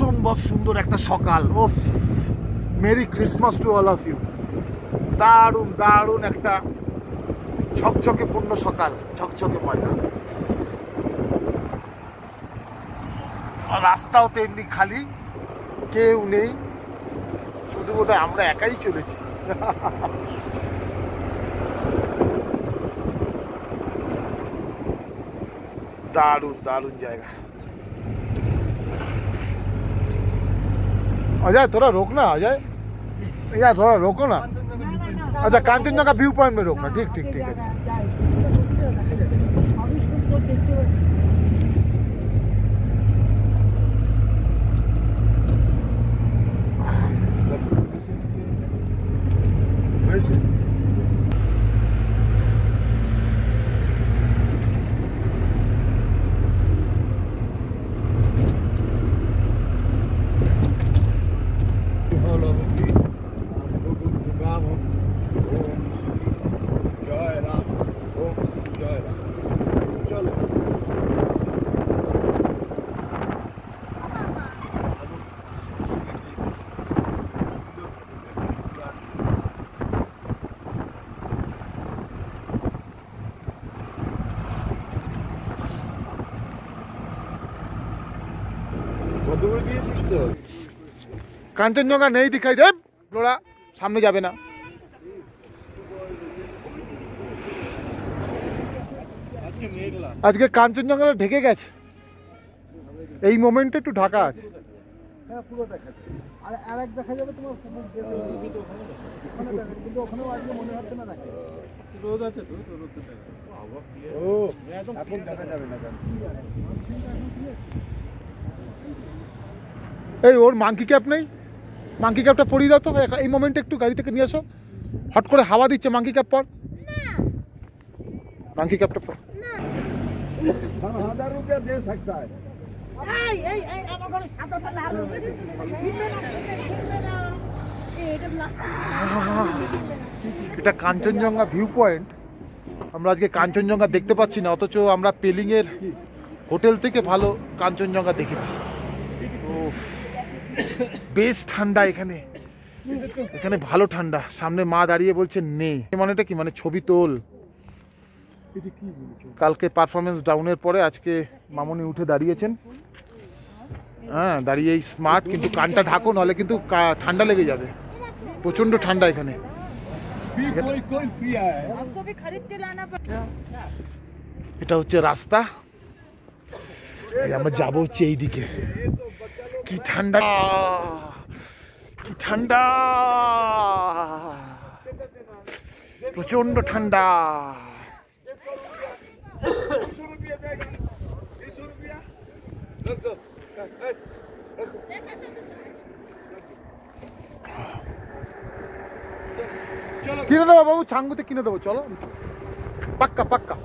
অসম্ভব সুন্দর একটা সকাল। ওফ, merry Christmas to all of you. দারুণ দারুণ একটা ঝকঝকে পূর্ণ সকাল, ঝকঝকে মজা। রাস্তাও তেমনি খালি, কেউ নেই, শুধু বোধহয় আমরা একাই চলেছি। দারুণ দারুণ জায়গা। अजय थोड़ा रोकना, अजय यार थोड़ा रोको ना। अच्छा, कांचनजंगा व्यू पॉइंट में रोकना। ठीक ठीक ठीक है। কাঞ্চনজঙ্ঘা নেই দিখাই দে, লোড়া সামনে যাবে না। আজকে কাঞ্চনজঙ্ঘা ঢেকে গেছে, এই মোমেন্টে একটু ঢাকা আছে। হ্যাঁ, পুরো দেখা যাবে। আর আরেক দেখা যাবে তোমার কিন্তু ওখানেও আজকে মনে হচ্ছে না দেখা রোদ আছে তো, রোদতে দেখা ও এখন দেখা যাবে না। এই ওর মাঙ্কি ক্যাপ নেই, মাঙ্কি ক্যাপটা পরিয়ে দাও তো। এই মোমেন্টে একটু গাড়ি থেকে নিয়ে আসো, হট করে হাওয়া দিচ্ছে। মাঙ্কি ক্যাপ পর, মাঙ্কি ক্যাপটা পর। 1000 रुपया दे सकता है। এটা কাঞ্চনজঙ্ঘা ভিউ পয়েন্ট। আমরা আজকে কাঞ্চনজঙ্ঘা দেখতে পাচ্ছি না, অথচ আমরা পেলিং এর হোটেল থেকে ভালো কাঞ্চনজঙ্ঘা দেখেছি। বেশ ঠান্ডা এখানে, এখানে ভালো ঠান্ডা। সামনে মা দাঁড়িয়ে বলছে নেই, মানেটা কি, মানে ছবি তোল। কালকে পারফরমেন্স ডাউনের পরে আজকে মামনি উঠে দাঁড়িয়েছেন। হ্যাঁ, দাঁড়িয়েই স্মার্ট, কিন্তু কানটা ঢাকো, নাহলে কিন্তু ঠান্ডা লেগে যাবে। প্রচন্ড ঠান্ডা এখানে। এটা হচ্ছে রাস্তা, আমরা যাবো হচ্ছে এইদিকে। কি ঠান্ডা, কি ঠান্ডা, প্রচন্ড ঠান্ডা। কিনে দেবো বাবু, ছাঙ্গুতে কিনে দেবো, চলো। পাক্কা পাক্কা।